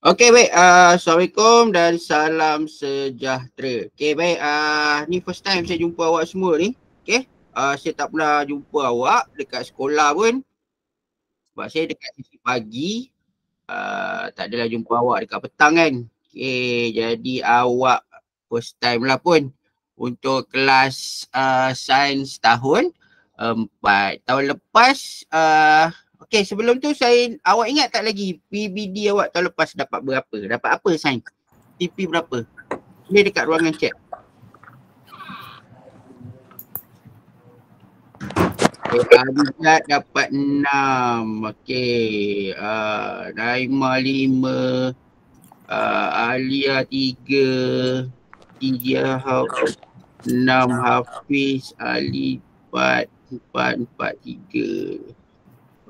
Okey, baik. Assalamualaikum dan salam sejahtera. Okey, baik. Ni first time saya jumpa awak semua ni. Okey. Saya tak pernah jumpa awak dekat sekolah pun. Sebab saya dekat sesi pagi. Tak adalah jumpa awak dekat petang kan. Okey, jadi awak first time lah pun untuk kelas sains tahun 4. Tahun lepas, okey, sebelum tu awak ingat tak lagi PBD awak tahun lepas dapat berapa? Dapat apa sains? TP berapa? Ni dekat ruangan chat. Abizat dapat 6. Okey. Naimah 5. Alia 3. Tijah 6. Hafiz Ali 4. 4, 4, 3.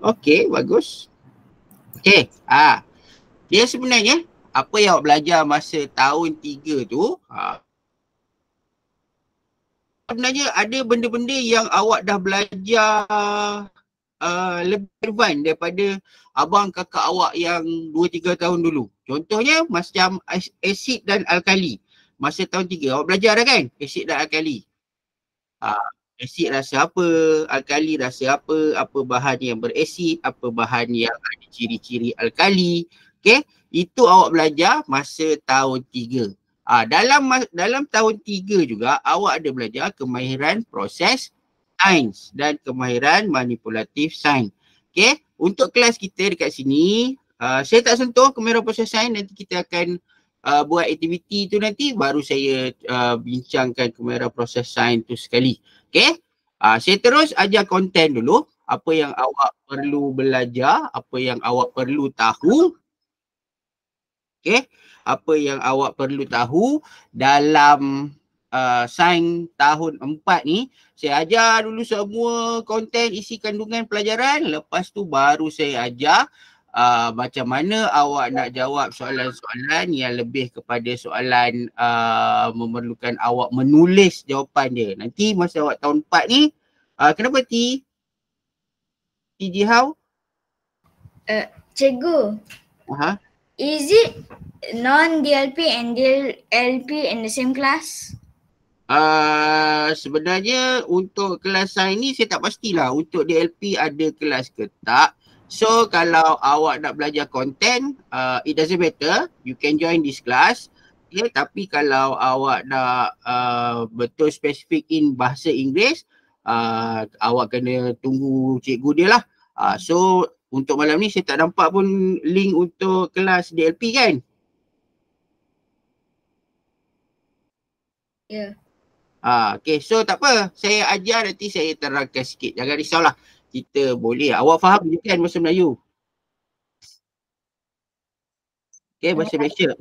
Okey, bagus. Okey. Dia sebenarnya apa yang awak belajar masa tahun 3 tu, sebenarnya ada benda-benda yang awak dah belajar lebih advance daripada abang kakak awak yang 2-3 tahun dulu. Contohnya macam asid dan alkali. Masa tahun 3 awak belajar dah kan? Asid dan alkali. Asid rasa apa, alkali rasa apa bahan yang berasid, apa bahan yang ada ciri-ciri alkali. Okey, itu awak belajar masa tahun 3. Dalam tahun 3 juga awak ada belajar kemahiran proses sains dan kemahiran manipulatif sains. Okey, untuk kelas kita dekat sini, saya tak sentuh kemahiran proses sains, nanti kita akan buat aktiviti tu nanti baru saya bincangkan kemahiran proses sains tu sekali. Okey, saya terus ajar konten dulu, apa yang awak perlu belajar, apa yang awak perlu tahu. Okey, apa yang awak perlu tahu dalam sains tahun 4 ni. Saya ajar dulu semua konten isi kandungan pelajaran, lepas tu baru saya ajar macam mana awak nak jawab soalan-soalan yang lebih kepada soalan memerlukan awak menulis jawapan dia. Nanti masa awak tahun 4 ni, kenapa Jihau? Cikgu, is it non-DLP and DLP in the same class? Sebenarnya untuk kelas sains ni saya tak pastilah untuk DLP ada kelas ke tak. So kalau awak nak belajar konten, it doesn't matter, you can join this class. Okay, tapi kalau awak nak betul spesifik in bahasa Inggeris, awak kena tunggu cikgu dia lah. So untuk malam ni saya tak nampak pun link untuk kelas DLP kan? Ya. Okay, so tak apa. Saya ajar nanti saya terangkan sikit. Jangan risaulah. Kita boleh. Awak faham je kan bahasa Melayu? Okay, bahasa Malaysia.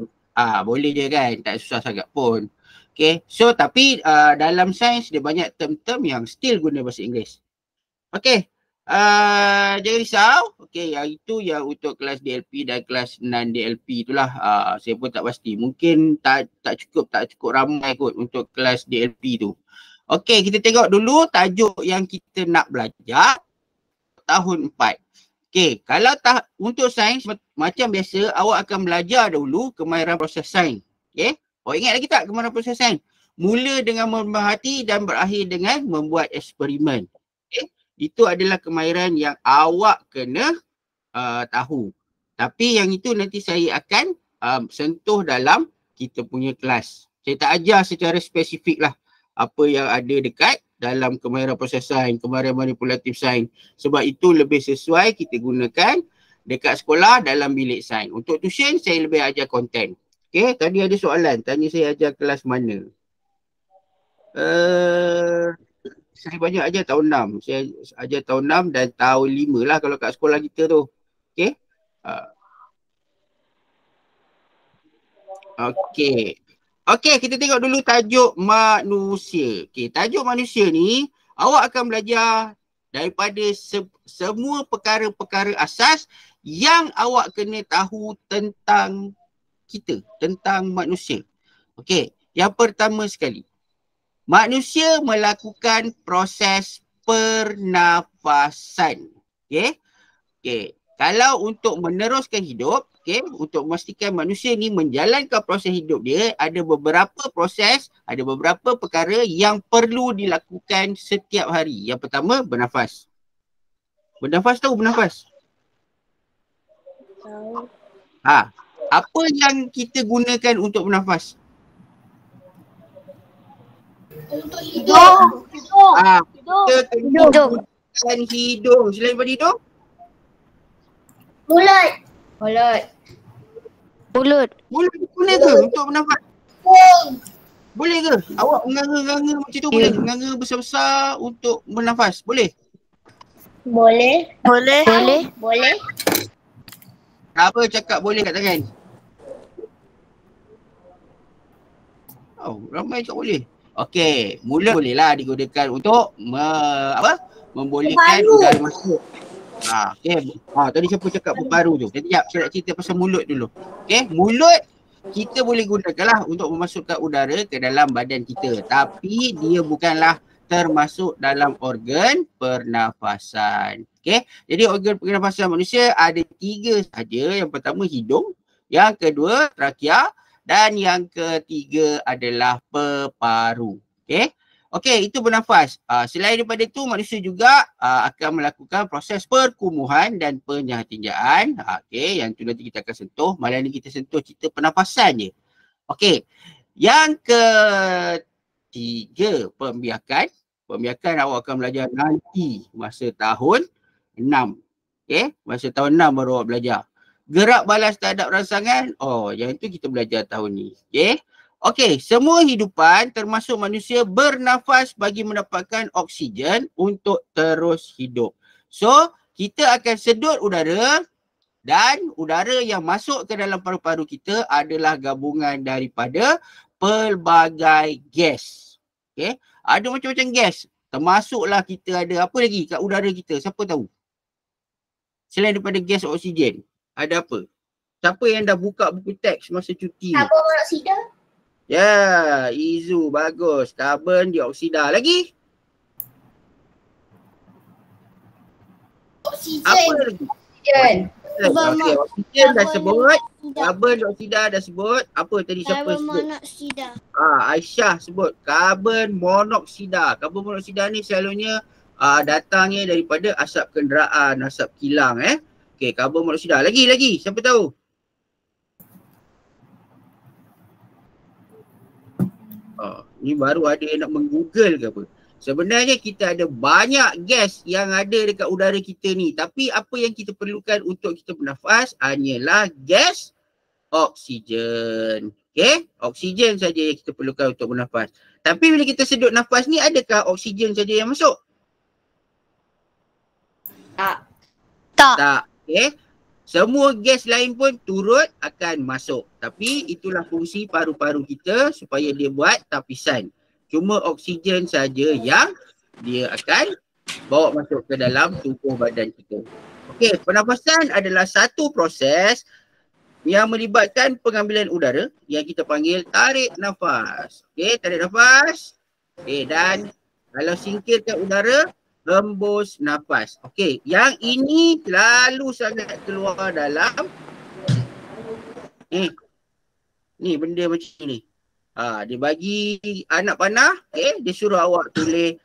Boleh je kan? Tak susah sangat pun. Okay, so tapi dalam sains dia banyak term-term yang still guna bahasa Inggeris. Okay, jangan risau. Okay, yang itu yang untuk kelas DLP dan kelas non-DLP itulah. Saya pun tak pasti. Mungkin tak cukup ramai kot untuk kelas DLP tu. Okay, kita tengok dulu tajuk yang kita nak belajar tahun 4. Okay, kalau untuk sains macam biasa, awak akan belajar dulu kemahiran proses sains. Okay, awak ingat lagi tak kemahiran proses sains? Mula dengan memerhati dan berakhir dengan membuat eksperimen. Okay, itu adalah kemahiran yang awak kena tahu. Tapi yang itu nanti saya akan sentuh dalam kita punya kelas. Saya tak ajar secara spesifik lah apa yang ada dekat dalam kemahiran proses sains, kemahiran manipulatif sains. Sebab itu lebih sesuai kita gunakan dekat sekolah dalam bilik sains. Untuk tuition saya lebih ajar konten. Okay, tadi ada soalan, tanya saya ajar kelas mana. Saya banyak ajar tahun 6. Saya ajar tahun 6 dan tahun 5 lah kalau kat sekolah kita tu. Okay. Okay. Okay, kita tengok dulu tajuk manusia. Okay, tajuk manusia ni awak akan belajar daripada semua perkara-perkara asas yang awak kena tahu tentang kita, tentang manusia. Okay, yang pertama sekali. Manusia melakukan proses pernafasan. Okay. Okay. Kalau untuk meneruskan hidup, okay, untuk memastikan manusia ni menjalankan proses hidup dia, ada beberapa proses, ada beberapa perkara yang perlu dilakukan setiap hari. Yang pertama, bernafas. Bernafas tahu bernafas? Tahu. Apa yang kita gunakan untuk bernafas? Untuk hidup. Kita kena gunakan hidung. Selain daripada hidung? Mulut. Mulut. Boleh ke untuk bernafas? Boleh ke? Awak menganga-nganga macam tu boleh? Menganga besar-besar untuk bernafas? Boleh? Boleh. Apa cakap boleh kat tangan? Ramai cakap boleh. Okey, mulut bolehlah digunakan untuk membolehkan udara masuk. Okey. Tadi siapa cakap berparu tu? Sekejap, saya nak cerita pasal mulut dulu. Okey, mulut kita boleh gunakanlah untuk memasukkan udara ke dalam badan kita. Tapi dia bukanlah termasuk dalam organ pernafasan. Okey, jadi organ pernafasan manusia ada 3 sahaja. Yang pertama hidung, yang kedua trakea dan yang ketiga adalah peparu. Okey. Okey, itu bernafas. Selain daripada itu, manusia juga akan melakukan proses perkumuhan dan penyatinjaan. Okey, yang tu nanti kita akan sentuh. Malam ni kita sentuh cerita pernafasan je. Okey, yang ketiga, pembiakan. Pembiakan awak akan belajar nanti masa tahun 6. Okey, masa tahun 6 baru awak belajar. Gerak balas terhadap rangsangan, yang tu kita belajar tahun ni. Okey. Okey, semua hidupan termasuk manusia bernafas bagi mendapatkan oksigen untuk terus hidup. So, kita akan sedut udara dan udara yang masuk ke dalam paru-paru kita adalah gabungan daripada pelbagai gas. Okey, ada macam-macam gas. Termasuklah kita ada apa lagi kat udara kita? Siapa tahu? Selain daripada gas oksigen, ada apa? Siapa yang dah buka buku teks masa cuti? Karbon monoksida. Ya, Izu bagus. Karbon dioksida. Lagi? Oksigen. Apa lagi? Okey, oksigen dah sebut. Karbon dioksida dah sebut. Apa tadi siapa sebut? Karbon monoksida. Aisyah sebut karbon monoksida. Karbon monoksida ni selalunya datangnya daripada asap kenderaan, asap kilang Okey, karbon monoksida. Lagi. Siapa tahu? Ni baru ada yang nak menggoogle ke apa. Sebenarnya kita ada banyak gas yang ada dekat udara kita ni. Tapi apa yang kita perlukan untuk kita bernafas hanyalah gas oksigen. Okey? Oksigen saja yang kita perlukan untuk bernafas. Tapi bila kita sedut nafas ni, adakah oksigen saja yang masuk? Tak. Okey? Semua gas lain pun turut akan masuk. Tapi itulah fungsi paru-paru kita supaya dia buat tapisan. Cuma oksigen saja yang dia akan bawa masuk ke dalam tubuh badan kita. Okey, pernafasan adalah satu proses yang melibatkan pengambilan udara yang kita panggil tarik nafas. Okey, tarik nafas. Okey, dan kalau singkirkan udara, hembus nafas. Okey, yang ini selalu sangat keluar dalam ni benda macam ni. Dia bagi anak panah, dia suruh awak tulis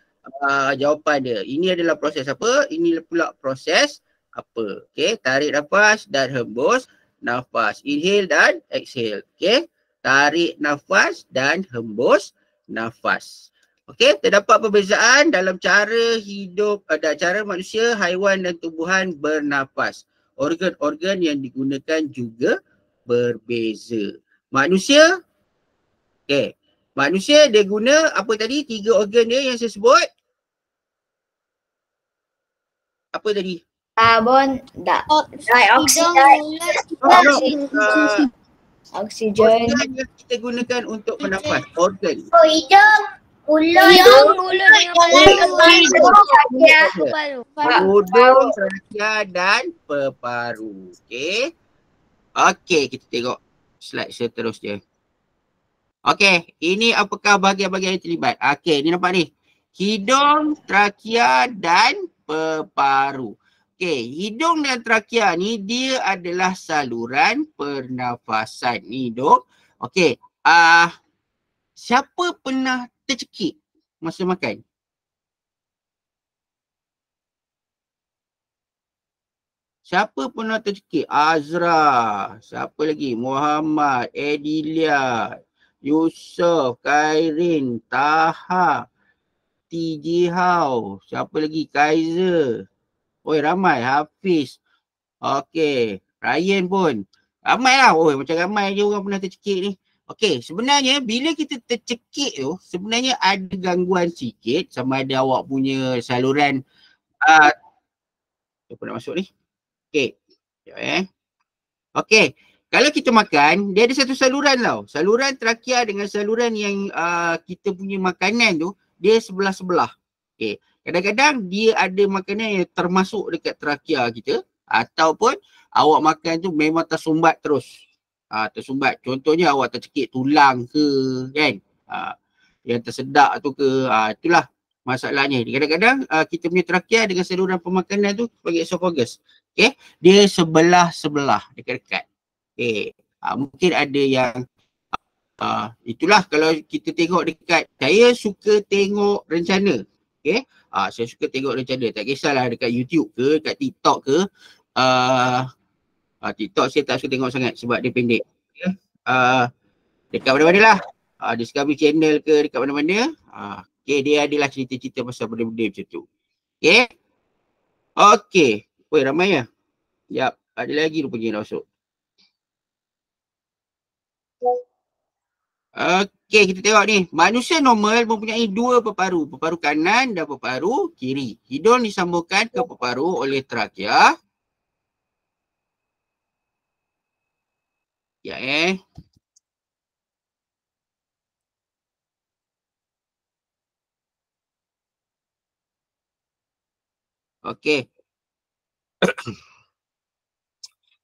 jawapan dia. Ini adalah proses apa? Ini pula proses apa? Okey, tarik nafas dan hembus nafas. Inhale dan exhale. Okey, tarik nafas dan hembus nafas. Okey, terdapat perbezaan dalam cara hidup, cara manusia, haiwan dan tumbuhan bernafas. Organ-organ yang digunakan juga berbeza. Manusia, manusia dia guna apa tadi? 3 organ dia yang saya sebut. Apa tadi? Karbon dioksida. Oksigen. Organ yang kita gunakan untuk bernafas. Organ. Hidung. Hidung, trachea dan peparu. Okey, kita tengok slide seterusnya. Okey, ini apakah bahagian-bahagian yang terlibat? Okey, ni nampak ni. Hidung, trachea dan peparu. Okey, hidung dan trakea ni dia adalah saluran pernafasan ni hidung. Okey, siapa pernah tercekik masa makan? Siapa pernah tercekik? Azra. Siapa lagi? Muhammad, Edilia, Yusof, Kairin, Taha, TJ Hao. Siapa lagi? Kaiser. Oi, ramai. Hafiz. Okey. Ryan pun. Ramai lah. Oi, macam ramai je orang pernah tercekik ni. Okey, sebenarnya bila kita tercekik tu, sebenarnya ada gangguan sikit sama ada awak punya saluran apa nak masuk ni? Okey. Sekejap Okey. Kalau kita makan, dia ada satu saluran tau. Saluran trakea dengan saluran yang kita punya makanan tu, dia sebelah-sebelah. Okey. Kadang-kadang dia ada makanan yang termasuk dekat trakea kita ataupun awak makan tu memang tersumbat terus. Tersumbat. Contohnya awak tercekik tulang ke kan. Yang tersedak tu ke. Itulah masalahnya. Kadang-kadang kita punya trakea dengan saluran pemakanan tu sebagai esophagus. Okey. Dia sebelah-sebelah dekat-dekat. Okey. Mungkin ada yang itulah kalau kita tengok dekat, saya suka tengok rencana. Okey. Saya suka tengok rencana. Tak kisahlah dekat YouTube ke, dekat TikTok ke. TikTok saya tak suka tengok sangat sebab dia pendek. Okay. Dekat mana-mana lah. Discovery Channel ke dekat mana-mana. Okay, dia adalah cerita-cerita pasal benda-benda macam tu. Okay. Okay. Weh, ramai ya? Yap. Ada lagi rupanya dah masuk. Okey, kita tengok ni. Manusia normal mempunyai dua peparu. Peparu kanan dan peparu kiri. Hidung disambungkan ke peparu oleh trakea. Ya Okey.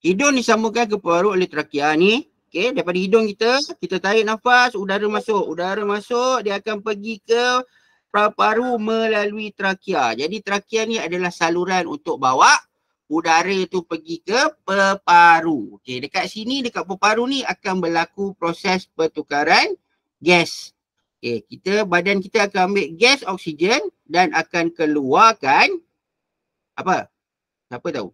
Hidung disambungkan ke peparu oleh trakea ni. Okey, daripada hidung kita tarik nafas, udara masuk. Udara masuk, dia akan pergi ke paru melalui trakea. Jadi trakea ni adalah saluran untuk bawa udara tu pergi ke peparu. Okey, dekat sini, dekat peparu ni akan berlaku proses pertukaran gas. Okey, badan kita akan ambil gas oksigen dan akan keluarkan apa? Siapa tahu?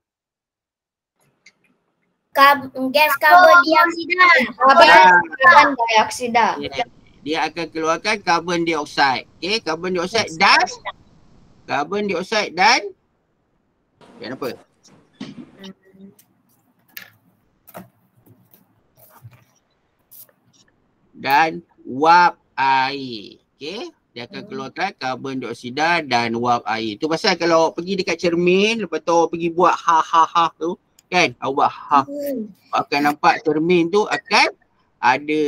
Gas karbon dioksida. Karbon dioksida. Dia akan keluarkan karbon dioksida. Okey, karbon dioksida dan apa? Dan wap air. Okey, dia akan keluarkan karbon dioksida dan wap air. Tu pasal kalau pergi dekat cermin, lepas tu pergi buat ha tu, kan? Awak buat ha. Akan nampak cermin tu akan ada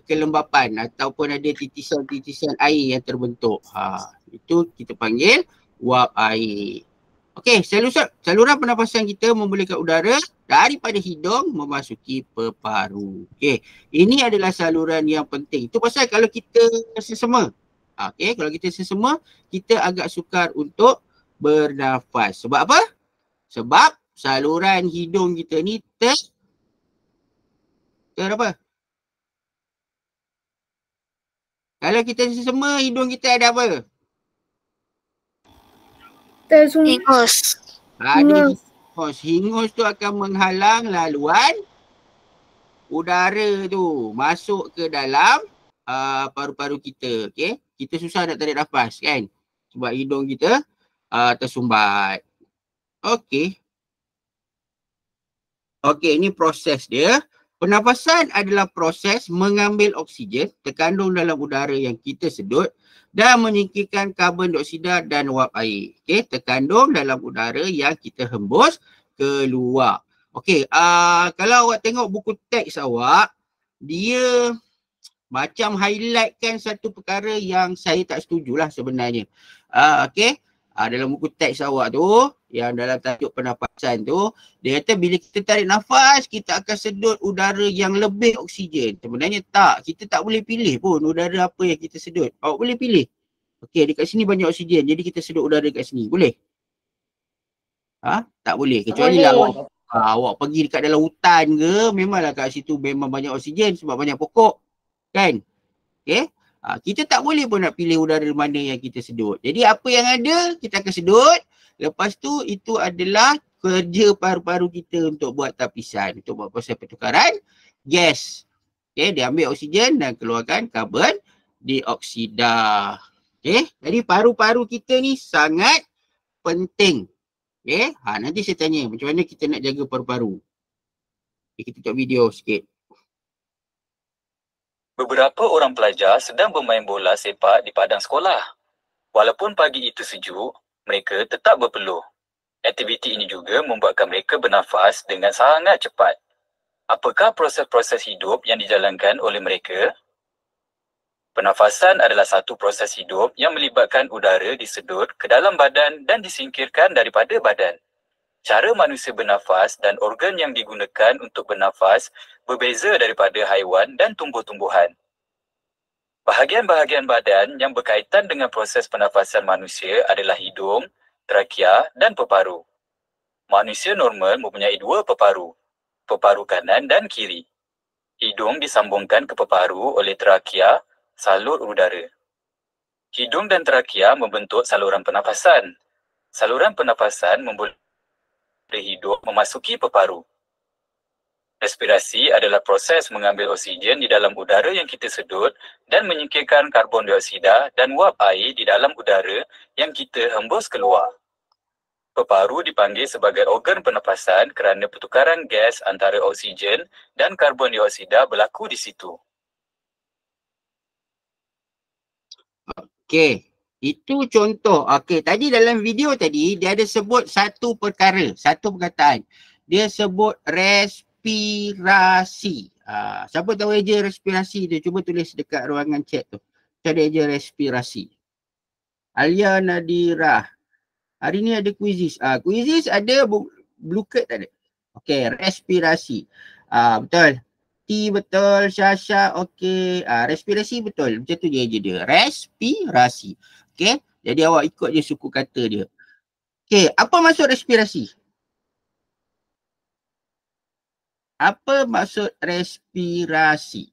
kelembapan ataupun ada titisan-titisan air yang terbentuk. Itu kita panggil wap air. Okey, saluran pernafasan kita membolehkan udara daripada hidung memasuki peparu. Okey, ini adalah saluran yang penting. Itu pasal kalau kita sesama. Okey, kalau kita sesama, kita agak sukar untuk bernafas. Sebab apa? Sebab saluran hidung kita ni apa? Kalau kita sesama, hidung kita ada apa? Hingus. Ada hingus. Hingus tu akan menghalang laluan udara tu masuk ke dalam paru-paru kita. Okay? Kita susah nak tarik nafas kan? Sebab hidung kita tersumbat. Okey. Okey, ini proses dia. Pernafasan adalah proses mengambil oksigen terkandung dalam udara yang kita sedut dan menyingkirkan karbon dioksida dan wap air. Okey, terkandung dalam udara yang kita hembus keluar. Okey, kalau awak tengok buku teks awak, dia macam highlightkan satu perkara yang saya tak setujulah sebenarnya. Okey, dalam buku teks awak tu, yang dalam tajuk pernafasan tu, dia kata bila kita tarik nafas, kita akan sedut udara yang lebih oksigen. Sebenarnya tak, kita tak boleh pilih pun udara apa yang kita sedut. Awak boleh pilih. Okey, dekat sini banyak oksigen, jadi kita sedut udara kat sini. Boleh? Tak boleh. Kecuali lah awak pergi dekat dalam hutan ke, memanglah kat situ memang banyak oksigen sebab banyak pokok. Kan? Okay? Kita tak boleh pun nak pilih udara mana yang kita sedut. Jadi apa yang ada, kita akan sedut. Lepas tu, itu adalah kerja paru-paru kita untuk buat tapisan, untuk buat proses pertukaran gas. Okay? Dia ambil oksigen dan keluarkan karbon dioksida. Okay? Jadi paru-paru kita ni sangat penting. Okay? Nanti saya tanya macam mana kita nak jaga paru-paru. Okay, kita tengok video sikit. Beberapa orang pelajar sedang bermain bola sepak di padang sekolah. Walaupun pagi itu sejuk, mereka tetap berpeluh. Aktiviti ini juga membuatkan mereka bernafas dengan sangat cepat. Apakah proses-proses hidup yang dijalankan oleh mereka? Pernafasan adalah satu proses hidup yang melibatkan udara disedut ke dalam badan dan disingkirkan daripada badan. Cara manusia bernafas dan organ yang digunakan untuk bernafas berbeza daripada haiwan dan tumbuh-tumbuhan. Bahagian-bahagian badan yang berkaitan dengan proses pernafasan manusia adalah hidung, trakea dan peparu. Manusia normal mempunyai dua peparu, peparu kanan dan kiri. Hidung disambungkan ke peparu oleh trakea, salur udara. Hidung dan trakea membentuk saluran pernafasan. Saluran pernafasan membolehkan hidung memasuki peparu. Respirasi adalah proses mengambil oksigen di dalam udara yang kita sedut dan menyingkirkan karbon dioksida dan wap air di dalam udara yang kita hembus keluar. Peparu dipanggil sebagai organ pernafasan kerana pertukaran gas antara oksigen dan karbon dioksida berlaku di situ. Okey, itu contoh. Okey, tadi dalam video tadi dia ada sebut satu perkara, satu perkataan. Dia sebut respirasi. Siapa tahu eja respirasi tu? Cuba tulis dekat ruangan chat tu. Cari eja respirasi. Alia Nadirah. Hari ni ada quizzes. Quizzes ada, blue card tak ada. Okey, respirasi. Betul. T betul, Syasha okey. Respirasi betul. Macam tu je dia. Respirasi. Okey. Jadi awak ikut je suku kata dia. Okey, apa maksud respirasi? Apa maksud respirasi?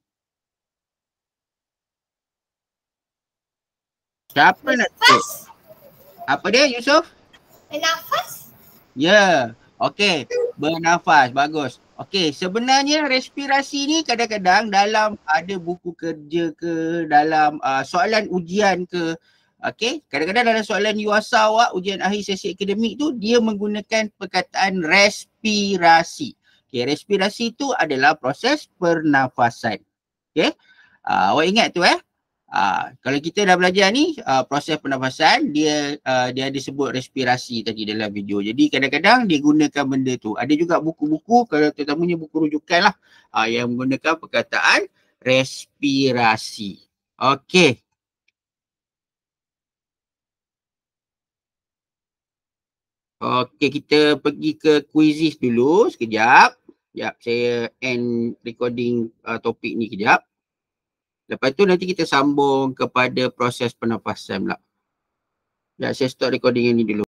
Siapa nak tahu? Apa dia, Yusof? Bernafas? Ya. Okey, bernafas. Bagus. Okey, sebenarnya respirasi ni kadang-kadang dalam ada buku kerja ke, dalam soalan ujian ke, okey, kadang-kadang dalam soalan UASA awak, ujian akhir sesi akademik tu, dia menggunakan perkataan respirasi. Okey, respirasi tu adalah proses pernafasan. Okey, awak ingat tu kalau kita dah belajar ni proses pernafasan, dia ada sebut respirasi tadi dalam video. Jadi kadang-kadang dia gunakan benda tu. Ada juga buku-buku, kalau terutamanya buku rujukan lah, yang menggunakan perkataan respirasi. Okey. Okey, kita pergi ke quizzes dulu sekejap. Sekejap, saya end recording topik ni kejap. Lepas tu nanti kita sambung kepada proses pernafasan pula. Ya, saya stop recording yang ni dulu.